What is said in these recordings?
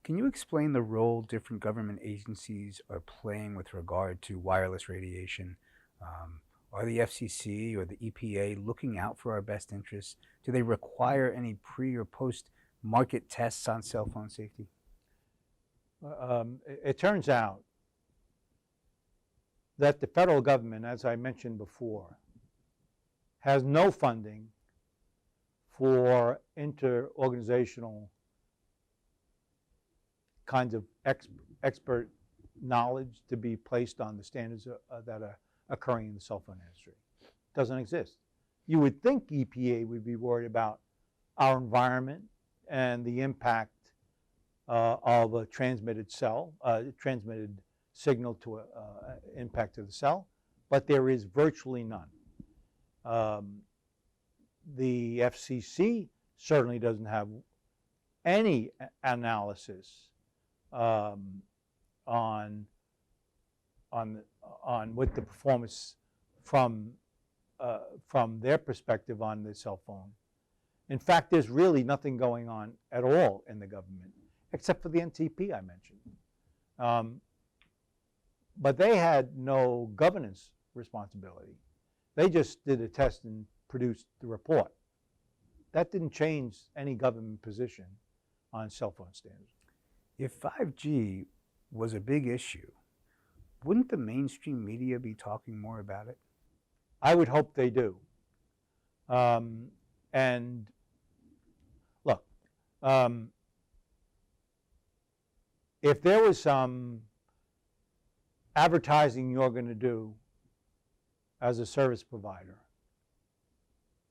Can you explain the role different government agencies are playing with regard to wireless radiation? Are the FCC or the EPA looking out for our best interests? Do they require any pre or post market tests on cell phone safety? It turns out that the federal government, as I mentioned before, has no funding for inter-organizational kinds of expert knowledge to be placed on the standards that are occurring in the cell phone industry. It doesn't exist. You would think EPA would be worried about our environment and the impact of a transmitted signal to impact to the cell, but there is virtually none. The FCC certainly doesn't have any analysis on what the performance from their perspective on the cell phone. In fact, there's really nothing going on at all in the government, except for the NTP I mentioned. But they had no governance responsibility. They just did a test and produced the report. That didn't change any government position on cell phone standards. If 5G was a big issue, wouldn't the mainstream media be talking more about it? I would hope they do. And look, if there was some advertising you're going to do as a service provider,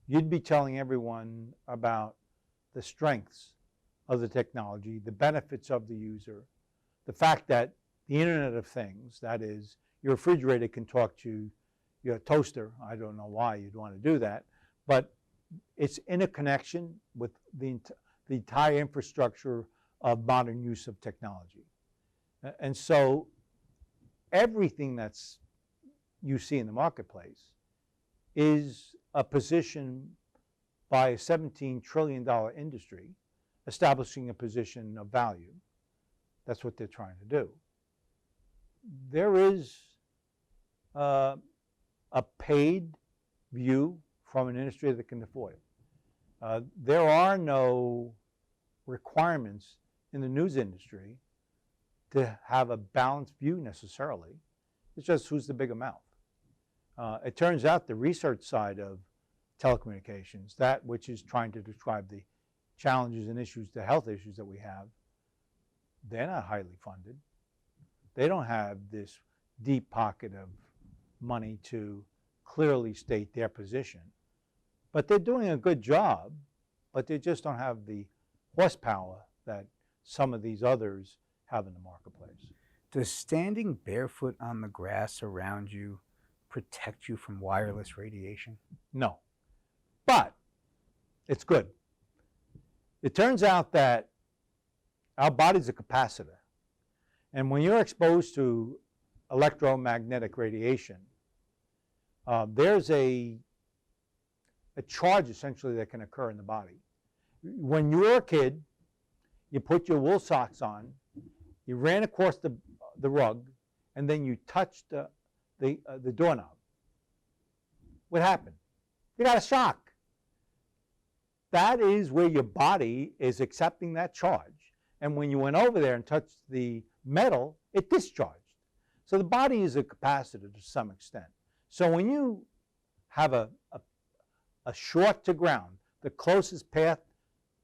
you'd be telling everyone about the strengths of the technology, the benefits of the user, the fact that the Internet of Things, that is, your refrigerator can talk to your toaster. I don't know why you'd want to do that, but it's interconnection with the entire infrastructure of modern use of technology. And so everything that's you see in the marketplace is a position by a $17 trillion industry establishing a position of value. That's what they're trying to do. There is a paid view from an industry that can afford it. There are no requirements in the news industry to have a balanced view necessarily. It's just who's the bigger mouth. It turns out the research side of telecommunications, that which is trying to describe the challenges and issues, the health issues that we have, they're not highly funded. They don't have this deep pocket of money to clearly state their position. But they're doing a good job, but they just don't have the horsepower that some of these others have in the marketplace. Does standing barefoot on the grass around you protect you from wireless radiation? No, but it's good. It turns out that our body's a capacitor. And when you're exposed to electromagnetic radiation, there's a charge essentially that can occur in the body. When you were a kid, you put your wool socks on, you ran across the rug, and then you touched the doorknob. What happened? You got a shock. That is where your body is accepting that charge. And when you went over there and touched the metal, it discharged. So the body is a capacitor to some extent. So when you have a short to ground, the closest path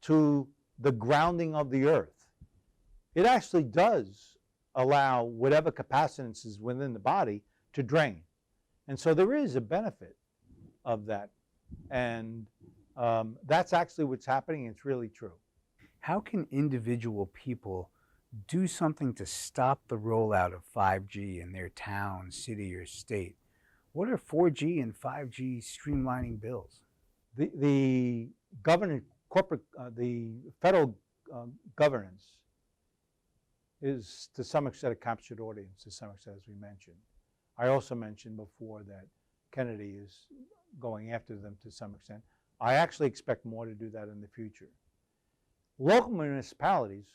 to the grounding of the earth, it actually does allow whatever capacitance is within the body to drain. And so there is a benefit of that. And that's actually what's happening. It's really true. How can individual people do something to stop the rollout of 5G in their town, city, or state? What are 4G and 5G streamlining bills? The federal governance is to some extent a captured audience, to some extent, as we mentioned. I also mentioned before that Kennedy is going after them to some extent. I actually expect more to do that in the future. Local municipalities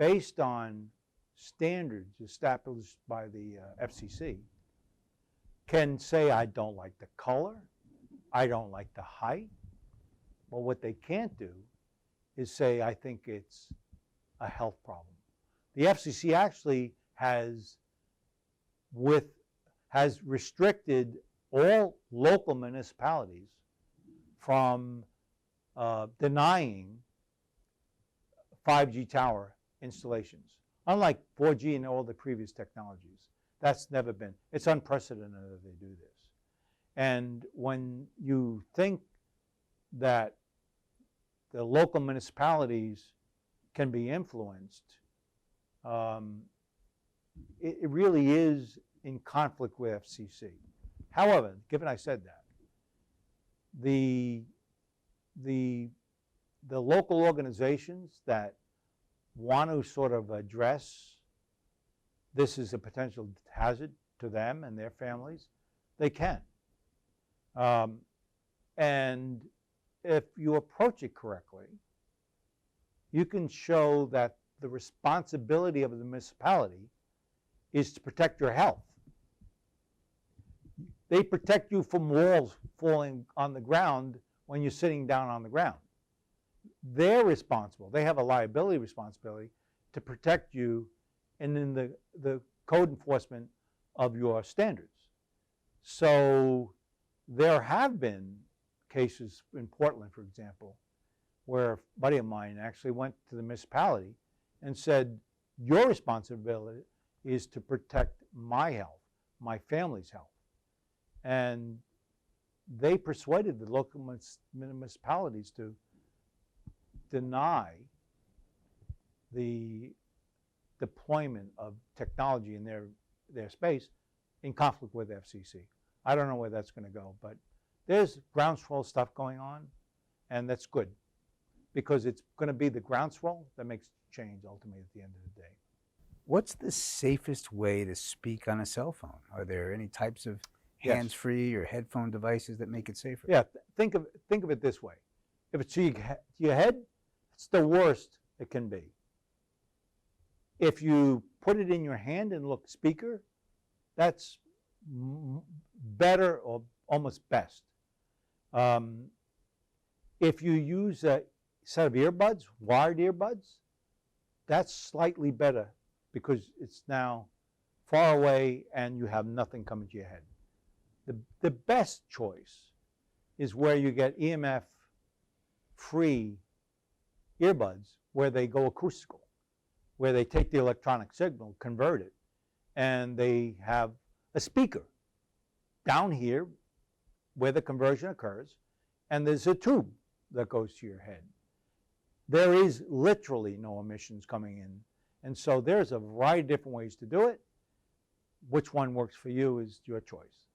based on standards established by the FCC, can say, I don't like the color, I don't like the height. Well, what they can't do is say, I think it's a health problem. The FCC actually has restricted all local municipalities from denying 5G tower installations, unlike 4G and all the previous technologies. That's never been, it's unprecedented that they do this. And when you think that the local municipalities can be influenced, it really is in conflict with FCC. However, given I said that, the local organizations that want to sort of address this is a potential hazard to them and their families, they can. And if you approach it correctly, you can show that the responsibility of the municipality is to protect your health. They protect you from walls falling on the ground when you're sitting down on the ground. They're responsible. They have a liability responsibility to protect you and in the code enforcement of your standards. So there have been cases in Portland, for example, where a buddy of mine actually went to the municipality and said, your responsibility is to protect my health, my family's health. And they persuaded the local municipalities to deny the deployment of technology in their space in conflict with FCC. I don't know where that's going to go, but there's groundswell stuff going on, and that's good because it's going to be the groundswell that makes change ultimately at the end of the day. What's the safest way to speak on a cell phone? Are there any types of hands-free or headphone devices that make it safer? Yeah, think of it this way. If it's to your head, it's the worst it can be. If you put it in your hand and look speaker, that's better or almost best. If you use a set of earbuds, wired earbuds, that's slightly better because it's now far away and you have nothing coming to your head. The best choice is where you get EMF-free earbuds where they go acoustical, where they take the electronic signal, convert it, and they have a speaker down here where the conversion occurs, and there's a tube that goes to your head. There is literally no emissions coming in, and so there's a variety of different ways to do it. Which one works for you is your choice.